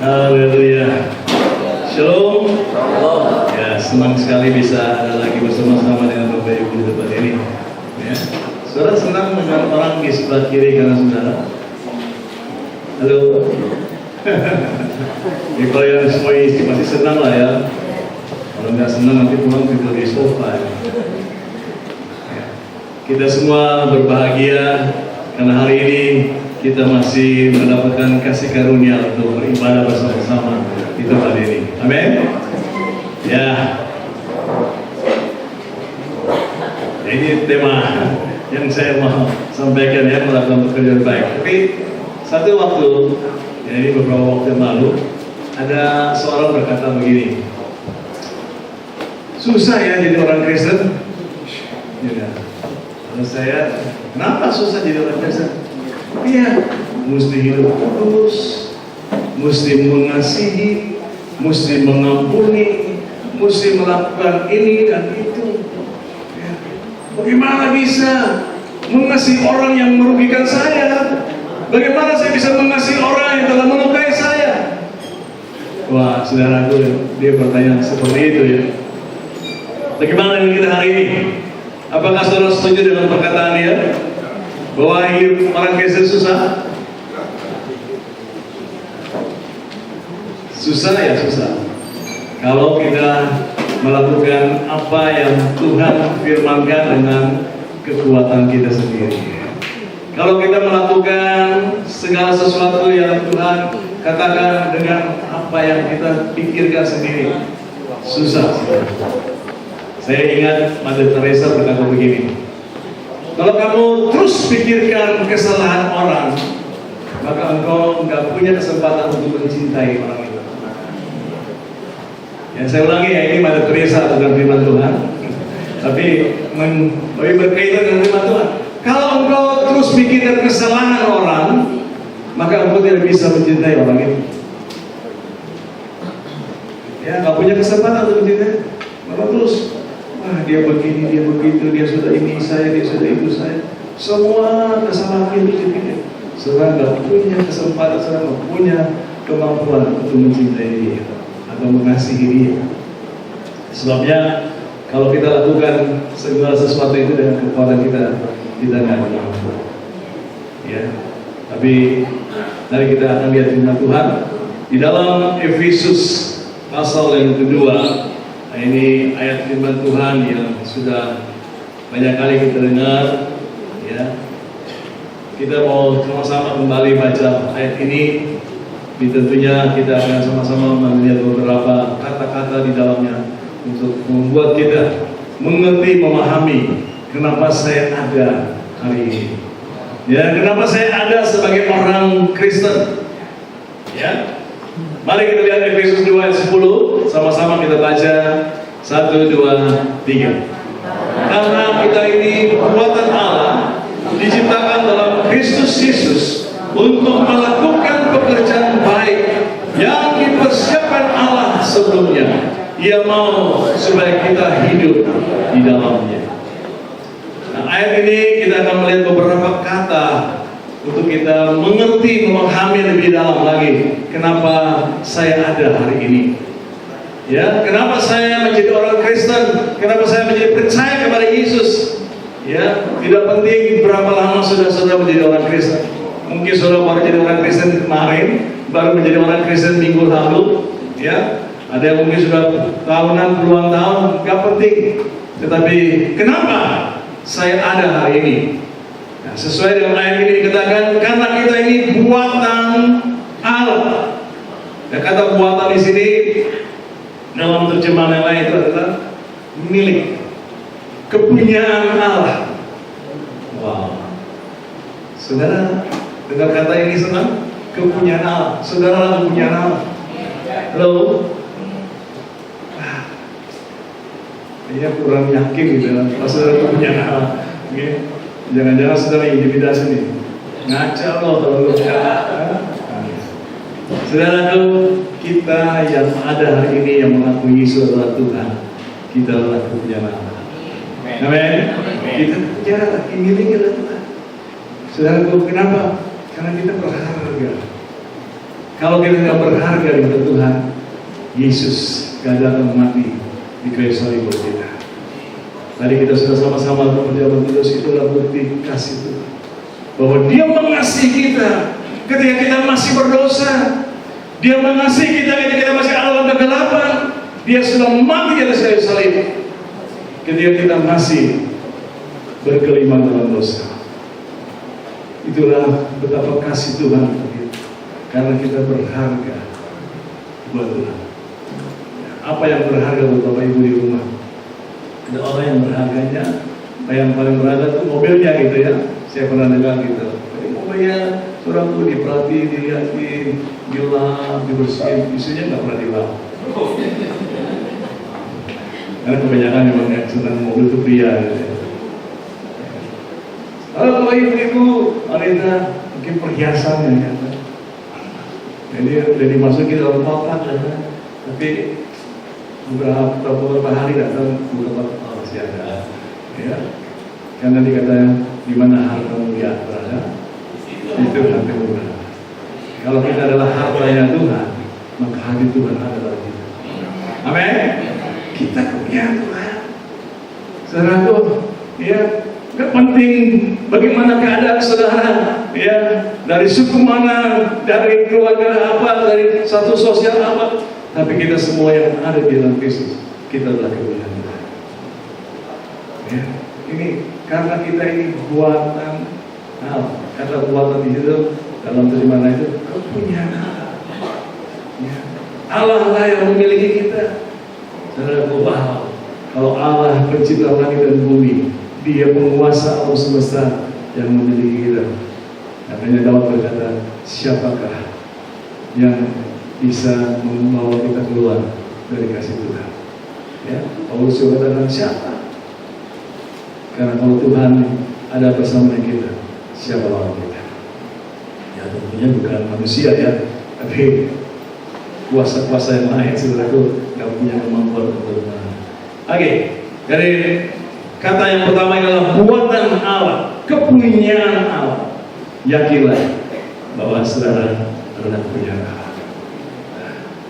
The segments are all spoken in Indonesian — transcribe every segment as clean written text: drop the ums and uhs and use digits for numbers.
Haleluya. Shalom. Ya, senang sekali bisa ada lagi bersama-sama dengan Bapak Ibu di tempat ini. Ya. Saudara senang dengan orang di sebelah kiri kanan saudara? Halo. Ini kalau yang semua isi masih senang lah ya. Kalau nggak senang nanti pulang tidur di sofa. Ya. Kita semua berbahagia karena hari ini kita masih mendapatkan kasih karunia untuk beribadah bersama-sama di tempat ini. Amin. Ya. Ini tema yang saya mau sampaikan ya, melakukan pekerjaan baik. Tapi satu waktu, ya ini beberapa waktu yang lalu, ada seorang berkata begini, susah ya jadi orang Kristen. Ya. Kalau saya, kenapa susah jadi orang Kristen? Iya, mesti hidup kudus, mesti mengasihi, mesti mengampuni, mesti melakukan ini dan itu. Ya. Bagaimana bisa mengasihi orang yang merugikan saya? Bagaimana saya bisa mengasihi orang yang telah melukai saya? Wah, saudaraku, dia bertanya seperti itu ya. Bagaimana dengan kita hari ini? Apakah saudara setuju dengan perkataan dia? Bahwa hidup orang Kristen susah? Susah ya susah. Kalau kita melakukan apa yang Tuhan firmankan dengan kekuatan kita sendiri. Kalau kita melakukan segala sesuatu yang Tuhan katakan dengan apa yang kita pikirkan sendiri, susah. Saya ingat Mother Teresa berkata begini, kalau kamu terus pikirkan kesalahan orang, maka engkau nggak punya kesempatan untuk mencintai orang itu. Ya, saya ulangi ya, ini Mother Teresa bukan firman Tuhan, tapi lebih berkaitan dengan firman Tuhan. Kalau engkau terus pikirkan kesalahan orang, maka engkau tidak bisa mencintai orang itu. Ya, nggak punya kesempatan untuk mencintai. Maka terus, wah dia begini, dia begitu, dia sudah ini saya, dia sudah itu saya. Semua kesalahan itu dipikir. Saudara nggak punya kesempatan, saudara nggak punya kemampuan untuk mencintai dia atau mengasihi dia. Sebabnya kalau kita lakukan segala sesuatu itu dengan kekuatan kita nggak mampu. Ya, tapi mari kita akan lihat firman Tuhan di dalam Efesus pasal yang kedua. Nah, ini ayat firman Tuhan yang sudah banyak kali kita dengar, ya. Kita mau sama-sama kembali baca ayat ini. Tentunya kita akan sama-sama melihat beberapa kata-kata di dalamnya untuk membuat kita mengerti, memahami kenapa saya ada hari ini. Ya, kenapa saya ada sebagai orang Kristen. Ya. Mari kita lihat Efesus 2 ayat 10, sama-sama kita baca 1, 2, 3. Karena kita ini buatan Allah, diciptakan dalam Kristus Yesus untuk melakukan pekerjaan baik yang dipersiapkan Allah sebelumnya. Ia mau supaya kita hidup di dalamnya. Nah, ayat ini kita akan melihat beberapa kata untuk kita mengerti, memahami lebih dalam lagi kenapa saya ada hari ini. Ya, kenapa saya menjadi orang Kristen? Kenapa saya menjadi percaya kepada Yesus? Ya, tidak penting berapa lama sudah menjadi orang Kristen. Mungkin saudara baru jadi orang Kristen kemarin, baru menjadi orang Kristen minggu lalu. Ya, ada yang mungkin sudah tahunan, puluhan tahun, gak penting. Tetapi kenapa saya ada hari ini? Nah, sesuai dengan ayat ini dikatakan karena kita ini buatan Allah. Ya, kata buatan di sini dalam terjemahan yang lain itu adalah milik, kepunyaan Allah. Wow. Saudara dengar kata ini senang? Kepunyaan Allah. Saudara kepunyaan Allah. Halo. Ini kurang yakin gitu kan. Saudara kepunyaan Allah. Okay. Jangan-jangan saudara intimidasi nih. Ngaca loh kalau lu bicara. Saudaraku, kita yang ada hari ini yang mengakui Yesus adalah Tuhan, kita adalah kepunyaan Allah. Amin. Kita punya dimiliki oleh Tuhan. Saudaraku, kenapa? Karena kita berharga. Kalau kita nggak berharga di mata Tuhan, Yesus gak datang mati di kayu salib buat kita. Tadi kita sudah sama-sama berjalan terus, itulah bukti kasih Tuhan, bahwa Dia mengasihi kita ketika kita masih berdosa. Dia mengasihi kita ketika kita masih dalam kegelapan. Dia sudah mati di atas kayu salib ketika kita masih bergelimang dalam dosa. Itulah betapa kasih Tuhan kita, karena kita berharga buat Tuhan. Apa yang berharga buat Bapak Ibu di rumah? Ada orang yang berharganya, yang paling berharga itu mobilnya gitu ya. Saya pernah dengar gitu. Jadi mobilnya seorang tuh diperhatiin, dilihatin, dilap, dibersihin, isinya nggak pernah dilap. Karena kebanyakan memang yang senang mobil itu pria gitu ya. Kalau ibu-ibu, wanita mungkin perhiasannya ya. Jadi udah dimasukin dalam kotak ya. Tapi beberapa hari datang beberapa masih ada ya. Karena dikata di mana hartamu berada, itu hartamu berada. Kalau kita adalah hartanya Tuhan, maka hati Tuhan adalah kita. Amin. Kita punya Tuhan. Saudaraku, ya, gak penting bagaimana keadaan saudara, ya, dari suku mana, dari keluarga apa, dari satu sosial apa, tapi kita semua yang ada di dalam Kristus, kita adalah kebenaran. Ya, ini karena kita ini buatan, kata buatan itu dalam terjemahan itu kepunyaan Allah. Ya, Allah lah yang memiliki kita. Saudara, paham kalau Allah pencipta langit dan bumi, Dia penguasa alam semesta yang memiliki kita. Makanya Daud berkata, siapakah yang bisa membawa kita keluar dari kasih Tuhan? Ya, Paulus juga katakan siapa? Karena kalau Tuhan ada bersama kita, siapa lawan kita? Ya tentunya bukan manusia ya, tapi kuasa-kuasa yang lain saudaraku gak punya kemampuan untuk bertahan. Oke, dari kata yang pertama adalah buatan Allah, kepunyaan Allah. Yakinlah bahwa saudara adalah kepunyaan Allah.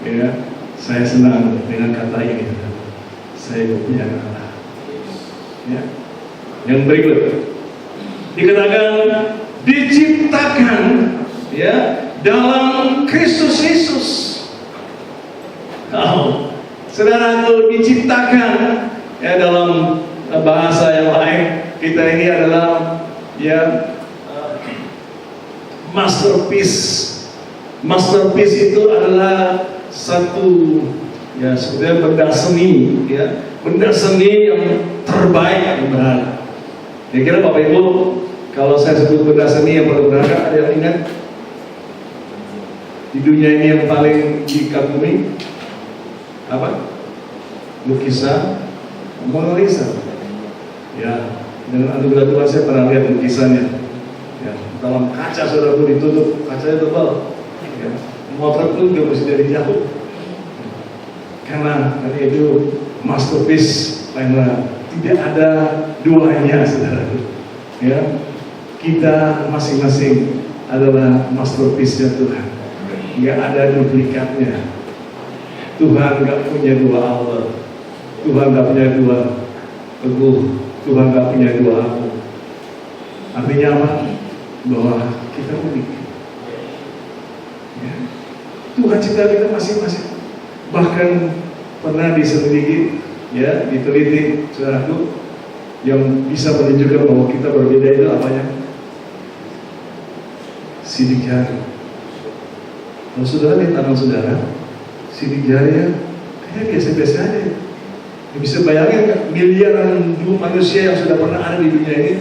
Ya, saya senang dengan kata ini. Saya kepunyaan Allah. Ya. Yang berikut dikatakan diciptakan ya dalam Kristus Yesus. Saudara itu diciptakan ya dalam bahasa yang lain kita ini adalah ya masterpiece. Masterpiece itu adalah satu ya sebenarnya benda seni ya, benda seni yang terbaik yang berharga. Kira-kira Bapak Ibu, kalau saya sebut benda seni yang paling berharga, ada yang ingat di dunia ini yang paling dikagumi apa? Lukisan Mona Lisa. Ya, dengan anugerah Tuhan saya pernah lihat lukisannya. Ya, dalam kaca saudara ditutup, kacanya tebal. Ya, motret pun juga masih dari jauh. Karena itu masterpiece, karena tidak ada duanya saudara. Ya, kita masing-masing adalah masterpiece-nya Tuhan. Nggak ada duplikatnya. Tuhan nggak punya dua Allah. Tuhan nggak punya dua teguh. Tuhan nggak punya dua aku. Artinya apa? Bahwa kita unik. Ya. Tuhan cipta kita masing-masing. Bahkan pernah diselidiki, ya, diteliti, saudaraku, yang bisa menunjukkan bahwa kita berbeda itu apanya? Sidik jari. Kalau saudara lihat tangan saudara, sidik jari kayaknya biasa-biasa aja. Ya, bisa bayangin kan, miliaran manusia yang sudah pernah ada di dunia ini,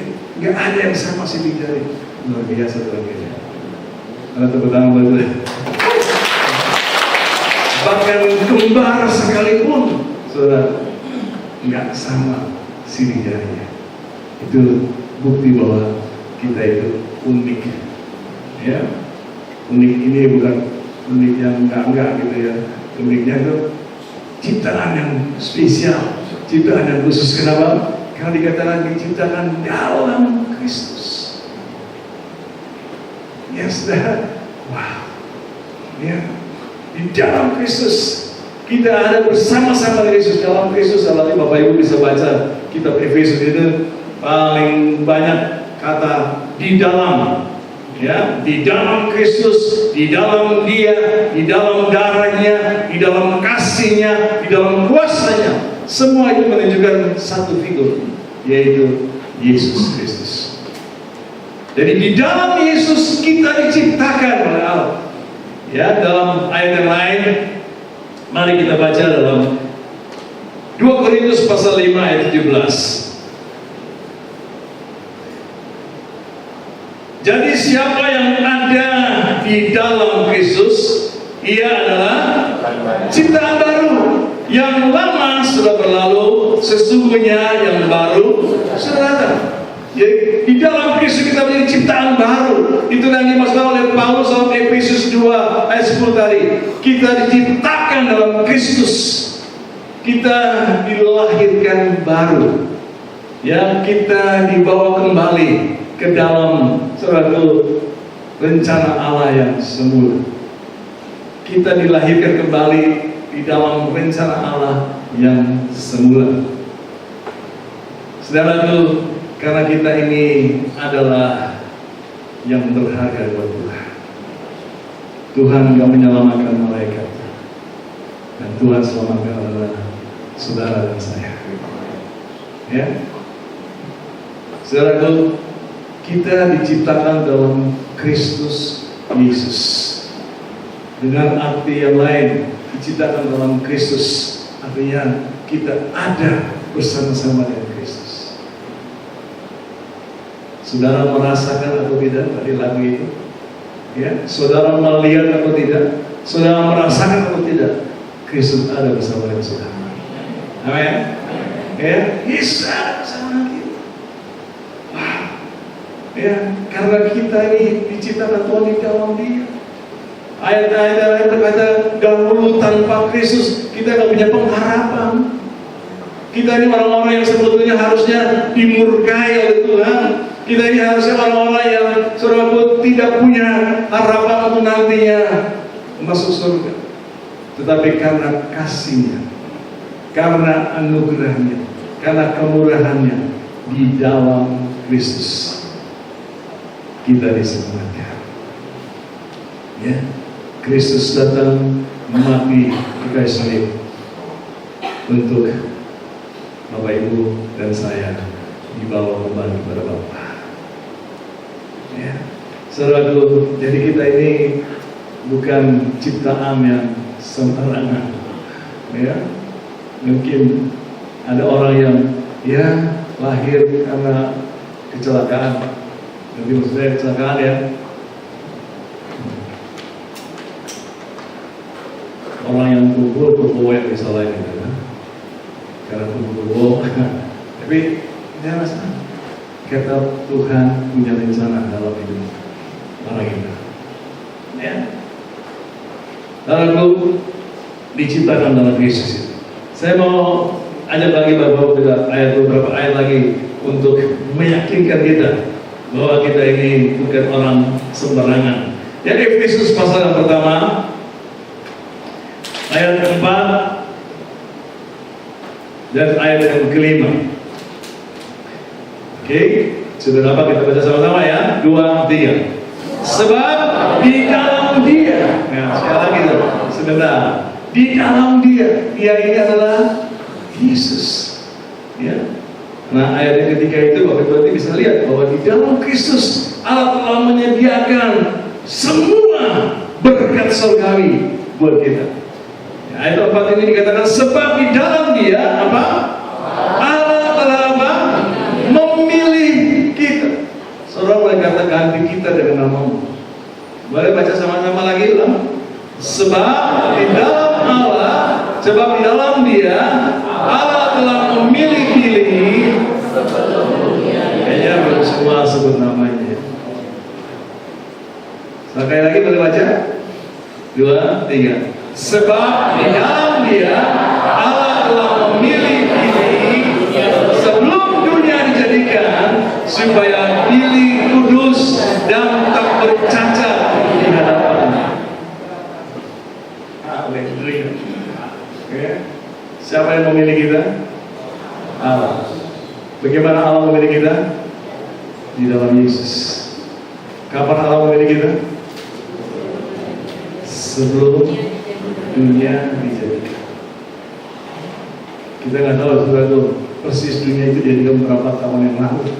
nggak ada yang sama sidik jari. Luar biasa ternyata. Karena tepuk tangan betul. Bahkan kembar sekalipun, saudara, nggak sama sidik jarinya. Itu bukti bahwa kita itu unik. Ya, unik ini bukan unik yang enggak gitu ya. Uniknya itu ciptaan yang spesial, ciptaan yang khusus. Kenapa? Karena dikatakan diciptakan dalam Kristus. Ya sudah, wow, Ya, di dalam Kristus kita ada bersama-sama dengan Yesus. Dalam Kristus, kalau Bapak Ibu bisa baca kitab Efesus itu paling banyak kata di dalam. Ya, di dalam Kristus, di dalam Dia, di dalam darahnya, di dalam kasihnya, di dalam kuasanya. Semua itu menunjukkan satu figur, yaitu Yesus Kristus. Jadi di dalam Yesus kita diciptakan oleh Allah. Ya, dalam ayat yang lain, mari kita baca dalam 2 Korintus pasal 5 ayat 17. Jadi siapa yang ada di dalam Kristus, ia adalah ciptaan baru. Yang lama sudah berlalu, sesungguhnya yang baru sudah datang. Jadi di dalam Kristus kita menjadi ciptaan baru. Itu yang dimaksud oleh Paulus dalam Efesus 2 ayat 10 tadi. Kita diciptakan dalam Kristus. Kita dilahirkan baru. Ya, kita dibawa kembali ke dalam suatu rencana Allah yang semula. Kita dilahirkan kembali di dalam rencana Allah yang semula. Saudaraku, karena kita ini adalah yang berharga buat Tuhan. Tuhan gak menyelamatkan malaikat, dan Tuhan selamatkan adalah saudara dan saya. Ya, saudaraku, kita diciptakan dalam Kristus Yesus. Dengan arti yang lain, diciptakan dalam Kristus artinya kita ada bersama-sama dengan Kristus. Saudara merasakan atau tidak tadi lagu itu? Ya, saudara melihat atau tidak? Saudara merasakan atau tidak? Kristus ada bersama dengan saudara. Amin. Ya, Yesus ada bersama kita. Wow. Ya, karena kita ini diciptakan Tuhan di dalam Dia. Ayat-ayat yang berkata dahulu tanpa Kristus kita tidak punya pengharapan. Kita ini orang-orang yang sebetulnya harusnya dimurkai oleh Tuhan. Kita ini harusnya orang-orang yang saudara tidak punya harapan untuk nantinya masuk surga. Tetapi karena kasih-Nya, karena anugerah-Nya, karena kemurahan-Nya di dalam Kristus, kita diselamatkan. Ya, Kristus datang mati di kayu salib untuk Bapak Ibu dan saya dibawa kembali kepada Bapa. Ya, saudaraku, jadi kita ini bukan ciptaan yang sembarangan. Ya, mungkin ada orang yang ya lahir karena kecelakaan. Jadi maksudnya kecelakaan ya. Orang yang pukul yang disalahin gitu kan, karena pukul. Tapi jangan salah, kata Tuhan punya rencana dalam hidup orang kita. Ya, lalu diciptakan dalam Kristus. Saya mau ajak lagi beberapa ayat lagi untuk meyakinkan kita bahwa kita ini bukan orang sembarangan. Jadi Efesus pasal yang pertama ayat keempat dan ayat yang kelima. Oke, sudah dapat kita baca sama-sama ya. 2, 3. Sebab di dalam Dia, nah sekali lagi sebentar, di dalam Dia, Dia ini adalah Yesus. Ya. Nah ayat yang ketiga itu Bapak berarti bisa lihat bahwa di dalam Kristus Allah telah menyediakan semua berkat surgawi buat kita. Ayat 4 ini dikatakan sebab di dalam Dia apa? Allah telah apa? Memilih kita. Saudara boleh kata ganti kita dengan namamu. Boleh baca sama-sama lagi lah. Sebab di dalam Allah, sebab di dalam Dia Allah telah memilih-pilih. Kayaknya belum semua sebut namanya. Sekali lagi boleh baca? 2, 3. Sebab di dalam Dia Allah telah memilih-pilih sebelum dunia dijadikan supaya pilih kudus dan tak bercacat di hadapan-Nya. Siapa yang memilih kita? Allah. Bagaimana Allah memilih kita? Di dalam Yesus. Kapan Allah memilih kita? Sebelum dunia dijadikan. Kita nggak tahu sebenarnya persis dunia itu dijadikan berapa tahun yang lalu.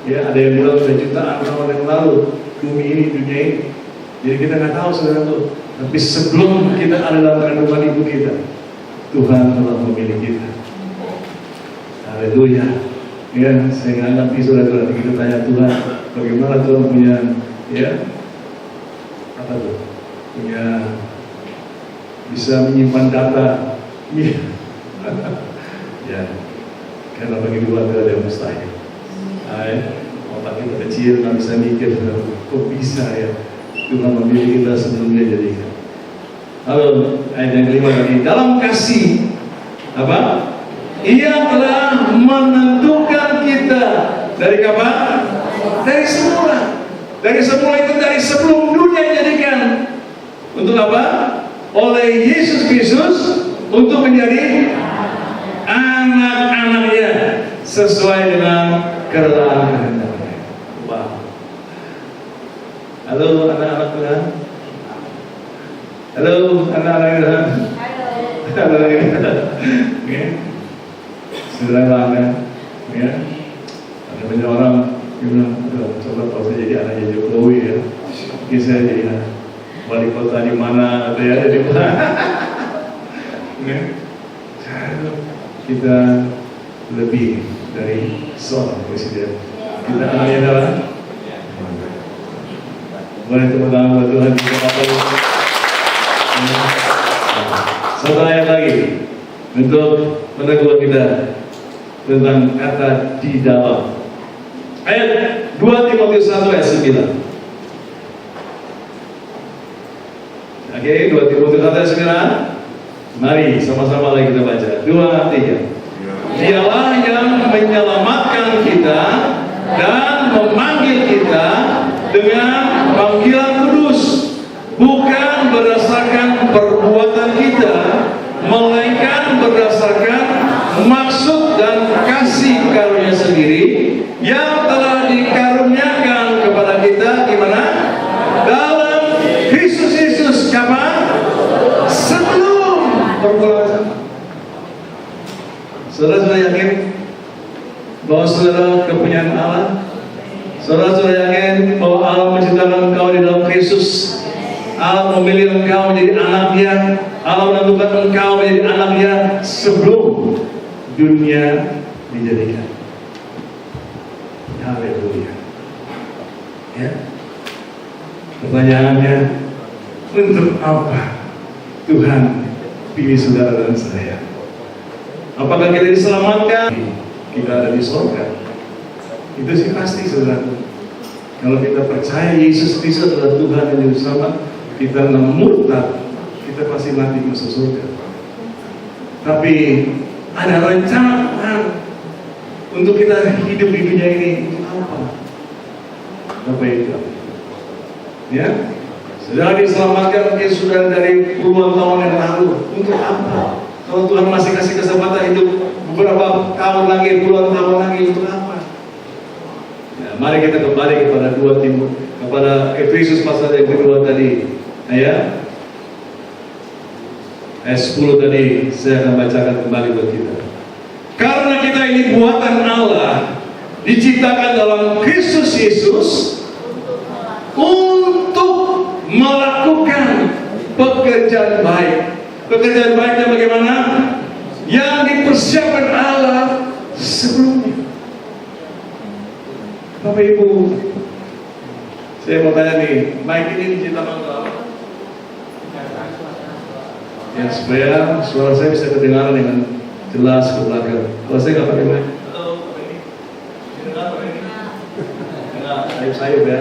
Ya, ada yang bilang sudah jutaan tahun yang lalu bumi ini, dunia ini. Jadi kita nggak tahu sebenarnya. Tapi sebelum kita ada dalam kandungan ibu kita, Tuhan telah memilih kita. Haleluya. Ya, saya nggak ngerti saudara-saudara, kita tanya Tuhan, bagaimana Tuhan punya, ya, apa tuh? Punya bisa menyimpan data. Iya. Ya, karena bagi Tuhan tidak ada yang mustahil. Otak kita kecil, nggak bisa mikir, kok bisa ya Tuhan memilih kita sebelum dia jadikan. Lalu ayat yang kelima tadi, dalam kasih apa? Ia telah menentukan kita dari kapan? Dari semula. Dari semula itu dari sebelum dunia dijadikan. Untuk apa? Oleh Yesus Kristus untuk menjadi anak-anaknya sesuai dengan kerelaan kehendaknya. Wow. Halo anak-anak Tuhan. Halo anak-anak Tuhan. Halo anak-anak. Ya. Sederhana, ya. Ada banyak orang yang bilang, coba kalau saya jadi anaknya Jokowi ya, mungkin saya jadi wali kota di mana atau ya di mana. Ya. Kita lebih dari seorang presiden. Kita anaknya adalah boleh tepuk tangan buat Tuhan. Satu ayat lagi untuk menegur kita tentang kata di dalam. Ayat 2 Timotius 1 ayat 9. Oke, 2 Timotius 1 ayat 9. Mari sama-sama lagi kita baca. 2, 3. Dialah yang menyelamatkan kita dan memanggil kita dengan panggilan kudus, bukan berdasarkan perbuatan kita, melainkan berdasarkan maksud dan kasih karunia sendiri yang telah dikaruniakan kepada kita di mana? Dalam Kristus Yesus. Kapan? Sebelum perbuatan. Saudara-saudara yakin bahwa saudara kepunyaan Allah? Saudara-saudara yakin bahwa Allah menciptakan engkau di dalam Kristus? Allah memilih engkau menjadi anaknya. Allah menentukan engkau menjadi anaknya sebelum dunia dijadikan. Haleluya. Ya. Pertanyaannya, untuk apa Tuhan pilih saudara dan saya? Apakah kita diselamatkan? Kita ada di surga. Itu sih pasti saudara. Kalau kita percaya Yesus Kristus adalah Tuhan dan Juru Selamat, kita murtad, kita pasti mati masuk surga. Tapi ada rencana untuk kita hidup di dunia ini. Apa? Apa itu? Ya, sudah diselamatkan mungkin sudah dari puluhan tahun yang lalu. Untuk apa? Kalau Tuhan masih kasih kesempatan hidup beberapa tahun lagi, puluhan tahun lagi, untuk apa? Ya, mari kita kembali kepada 2 Timotius, kepada Efesus pasal yang kedua tadi. Ya, ayat 10 tadi saya akan bacakan kembali buat kita. Karena kita ini buatan Allah, diciptakan dalam Kristus Yesus untuk melakukan pekerjaan baik. Pekerjaan baiknya bagaimana? Yang dipersiapkan Allah sebelumnya. Bapak Ibu, saya mau tanya nih, mic ini diciptakan untuk apa? Ya, supaya suara saya bisa kedengaran dengan jelas ke belakang. Kalau saya nggak pakai mic, halo, ini dengar apa ini? Dengar, sayup-sayup ya.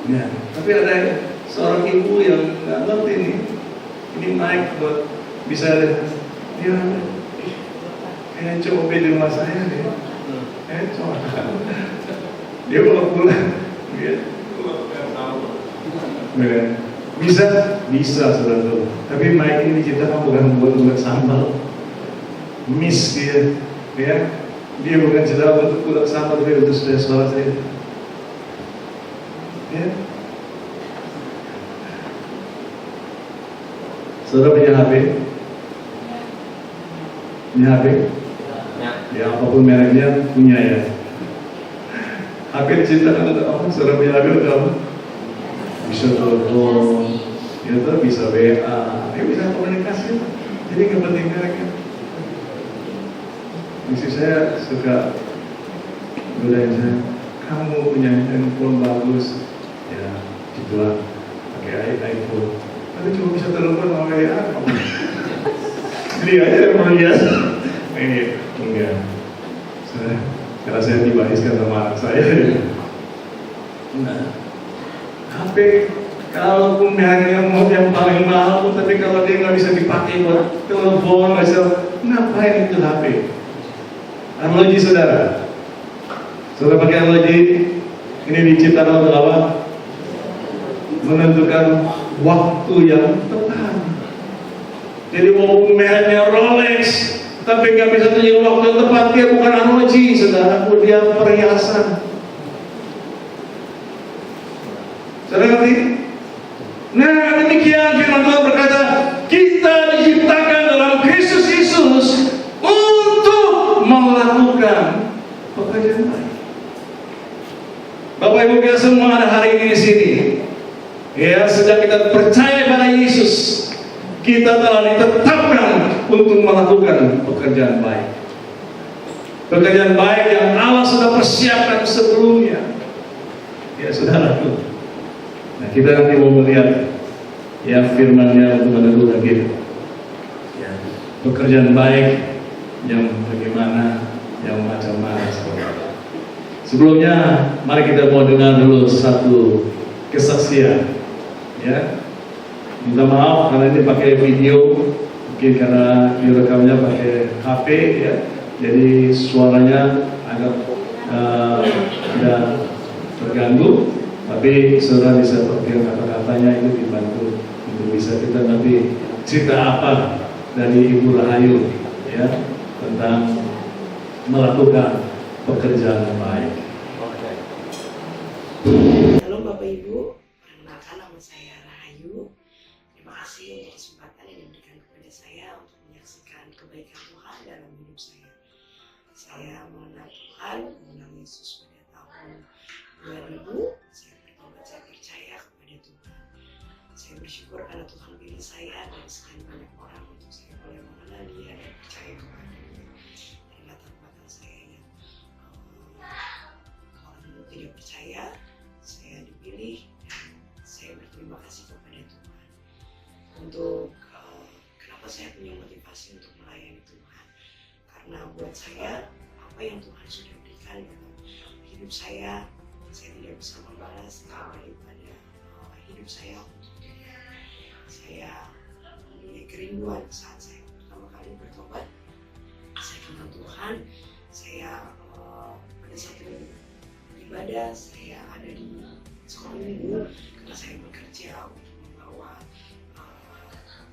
Ya, tapi ada seorang ibu yang nggak ngerti nih. Ini mic buat bisa dia kayak coba di rumah saya deh. Coba. Dia kalau pulang, dia bisa saudara. Tapi mic ini diciptakan bukan buat sambal. miss dia, ya. Dia bukan saudara untuk pulang sama, tapi untuk saudara saya. Ya. Saudara punya HP? Punya HP? Ya, apapun mereknya punya ya. HP diciptakan untuk apa? Saudara punya HP untuk apa? Bisa telepon, ya tuh bisa WA, ya bisa komunikasi. Jadi nggak penting mereknya. Istri saya suka godain saya, kamu punya handphone bagus, ya gitulah, pakai iPhone. Tapi cuma bisa telepon sama WA, kamu beli aja yang biasa. Ini enggak. Karena saya dibahiskan sama anak saya. Nah, HP kalaupun mereknya mau yang paling mahal, tapi kalau dia nggak bisa dipakai buat telepon, ngapain itu HP? Arloji saudara, saudara pakai arloji ini diciptakan untuk apa? Menentukan waktu yang tepat. Jadi walaupun mereknya Rolex, tapi nggak bisa tunjuk waktu yang tepat, dia bukan arloji saudara, dia perhiasan. Saudara ngerti? Nah demikian firman Tuhan berkata, kita diciptakan dalam Kristus Yesus untuk melakukan pekerjaan baik. Bapak Ibu kita semua ada hari ini di sini. Ya, sejak kita percaya pada Yesus, kita telah ditetapkan untuk melakukan pekerjaan baik. Pekerjaan baik yang Allah sudah persiapkan sebelumnya. Ya, saudaraku. Nah, kita nanti mau melihat ya firman-Nya untuk menentukan kita. Ya, pekerjaan baik yang bagaimana, yang macam mana. Sebelumnya, mari kita mau dengar dulu satu kesaksian. Ya, minta maaf karena ini pakai video, mungkin karena direkamnya pakai HP, ya. Jadi suaranya agak tidak terganggu, tapi saudara bisa perhatikan kata-katanya, itu dibantu untuk bisa kita nanti cerita apa dari Ibu Rahayu, ya, tentang melakukan pekerjaan yang baik. Halo Bapak Ibu, perkenalkan nama saya Rahayu. Terima kasih untuk kesempatan yang diberikan kepada saya untuk menyaksikan kebaikan Tuhan dalam hidup saya. Saya mengenal Tuhan, mengenal Yesus pada tahun 2000. Saya bertobat, saya percaya kepada Tuhan. Saya bersyukur karena Tuhan pilih saya dari sekian banyak orang untuk saya boleh mengenal Dia dan percaya kepada Dia. Dari latar belakang saya yang orang tidak percaya, saya dipilih dan saya berterima kasih kepada Tuhan. Untuk kenapa saya punya motivasi untuk melayani Tuhan, karena buat saya apa yang Tuhan sudah berikan dalam hidup saya tidak bisa membalas daripada hidup saya untuk Dia. Saya mempunyai kerinduan saat saya pertama kali bertobat. Saya kenal Tuhan, saya pada satu ibadah saya ada di sekolah minggu karena saya bekerja untuk membawa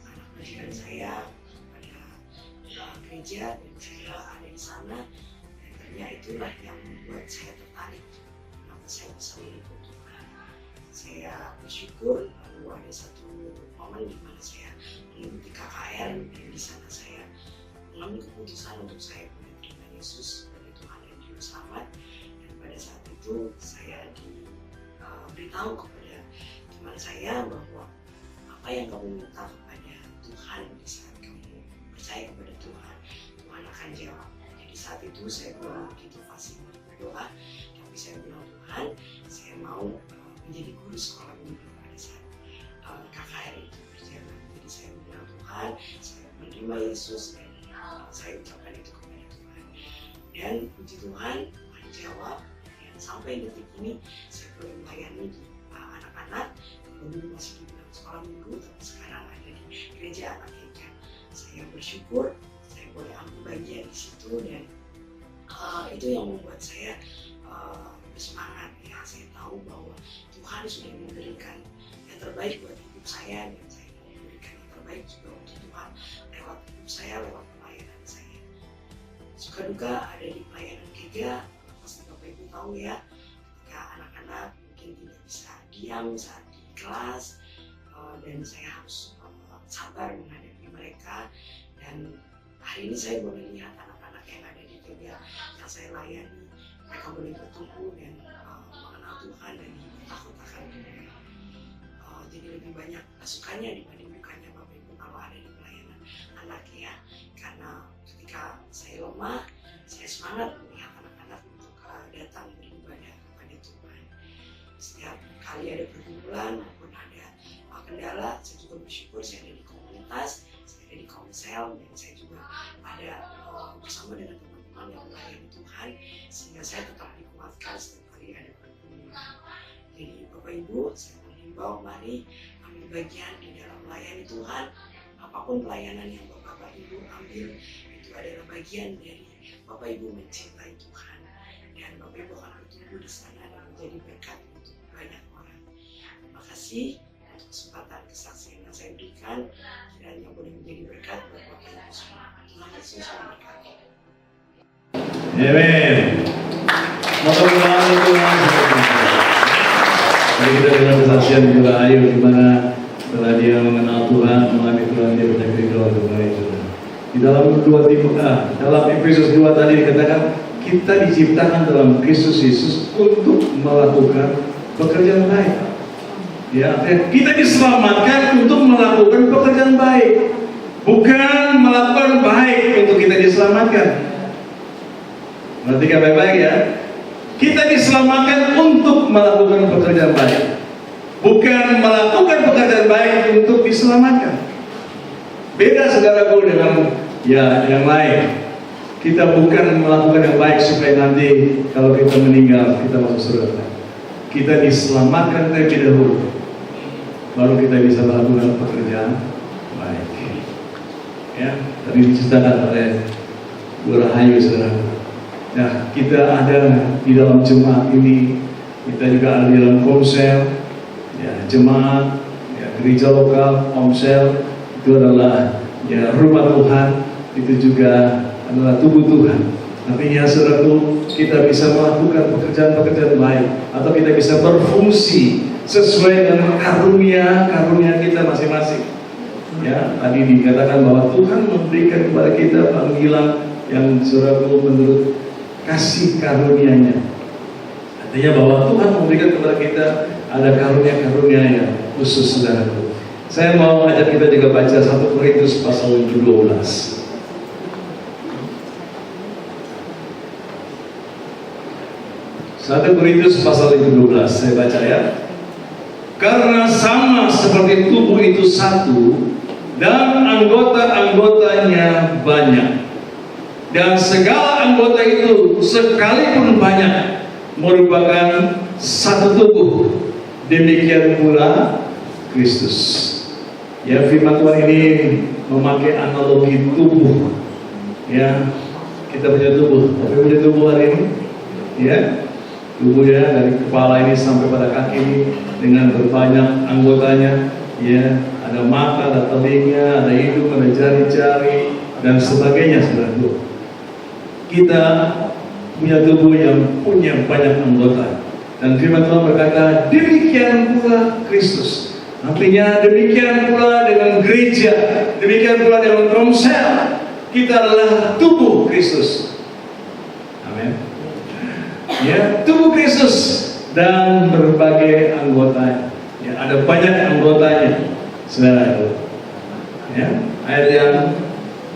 anak majikan saya pada gereja, dan saya ada di sana, dan ternyata itulah yang membuat saya tertarik kenapa saya bisa mengikut Tuhan. Saya bersyukur lalu ada satu momen di mana saya mengikuti KKR, dan di sana saya mengambil keputusan untuk saya boleh terima Yesus sebagai Tuhan dan Juru Selamat. Dan pada saat itu saya diberitahu kepada teman saya bahwa apa yang kamu minta kepada Tuhan di saat kamu percaya kepada Tuhan, Tuhan akan jawab. Jadi saat itu saya belum begitu fasih untuk berdoa, tapi saya bilang, Tuhan, saya mau menjadi guru sekolah minggu pada saat KKR itu berjalan. Jadi saya bilang, Tuhan, saya menerima Yesus, dan saya ucapkan itu kepada Tuhan. Dan puji Tuhan, Tuhan jawab. Dan sampai detik ini saya boleh melayani di anak-anak, dulu masih di sekolah minggu, tapi sekarang ada di gereja anak ikan. Saya bersyukur saya boleh ambil bagian di situ, dan itu yang membuat saya bersemangat. Ya, saya tahu bahwa Tuhan sudah memberikan yang terbaik buat hidup saya, dan saya mau memberikan yang terbaik juga untuk Tuhan lewat hidup saya, lewat pelayanan saya. suka duka ada di pelayanan gereja. Pasti Bapak Ibu tahu ya, ketika anak-anak mungkin tidak bisa diam saat di kelas, dan saya harus sabar menghadapi mereka. Dan hari ini saya boleh lihat anak-anak yang ada di gereja yang saya layani, mereka boleh bertumbuh dan mengenal Tuhan dan hidup takut akan Tuhan. Jadi lebih banyak sukanya dibanding dukanya Bapak Ibu kalau ada di pelayanan anak ya. Karena ketika saya lemah, saya semangat melihat anak-anak untuk datang beribadah kepada Tuhan. Setiap kali ada pergumulan maupun ada kendala, saya juga bersyukur saya ada di komunitas, saya ada di komsel, dan saya juga ada bersama dengan teman-teman yang melayani Tuhan, sehingga saya tetap dikuatkan setiap kali ada pergumulan. Jadi Bapak Ibu, saya menghimbau mari ambil bagian di dalam melayani Tuhan. Apapun pelayanan yang Bapak Ibu ambil, itu adalah bagian dari Bapak Ibu mencintai Tuhan, dan Bapak Ibu akan bertumbuh di sana dan menjadi berkat untuk banyak orang. Terima kasih untuk kesempatan kesaksian yang saya berikan, kiranya boleh menjadi berkat buat Bapak Ibu semua. Tuhan Yesus memberkati. Amin. Mudah-mudahan Tuhan. Mari kita dengar kesaksian juga Ayu di mana setelah dia mengenal Tuhan, mengalami Tuhan, dia banyak berdoa kepada Tuhan. Di dalam dalam Efesus 2 tadi dikatakan kita diciptakan dalam Kristus Yesus untuk melakukan pekerjaan baik. Ya, kita diselamatkan untuk melakukan pekerjaan baik, bukan melakukan baik untuk kita diselamatkan. Perhatikan baik-baik ya. Kita diselamatkan untuk melakukan pekerjaan baik, bukan melakukan pekerjaan baik untuk diselamatkan. Beda saudaraku dengan yang lain. Kita bukan melakukan yang baik supaya nanti kalau kita meninggal kita masuk surga. Kita diselamatkan terlebih dahulu, baru kita bisa melakukan pekerjaan baik. Ya, tadi diceritakan oleh Bu Rahayu saudara. Nah, kita ada di dalam jemaat ini, kita juga ada di dalam komsel, ya, jemaat, ya, gereja lokal, komsel itu adalah ya rumah Tuhan, itu juga adalah tubuh Tuhan. Artinya saudaraku, kita bisa melakukan pekerjaan-pekerjaan baik, atau kita bisa berfungsi sesuai dengan karunia kita masing-masing. Ya, tadi dikatakan bahwa Tuhan memberikan kepada kita panggilan yang saudaraku menurut kasih karunia-Nya. Artinya bahwa Tuhan memberikan kepada kita ada karunia-karunia yang khusus saudaraku. Saya mau ajak kita juga baca 1 Korintus pasal 12. 1 Korintus pasal 12, saya baca ya. Karena sama seperti tubuh itu satu dan anggota-anggotanya banyak, dan segala anggota itu sekalipun banyak merupakan satu tubuh, demikian pula Kristus. Ya, firman Tuhan ini memakai analogi tubuh. Ya, kita punya tubuh, tapi punya tubuh hari ini, ya, tubuhnya dari kepala ini sampai pada kaki ini dengan berbanyak anggotanya. Ya, ada mata, ada telinga, ada hidung, ada jari-jari dan sebagainya, saudara. Kita punya tubuh yang punya banyak anggota, dan firman Tuhan berkata demikian pula Kristus. Artinya demikian pula dengan gereja, demikian pula dengan komsel. Kita adalah tubuh Kristus. Amin. Ya, tubuh Kristus dan berbagai anggota. Ya, ada banyak anggotanya, saudara. Ya, ayat yang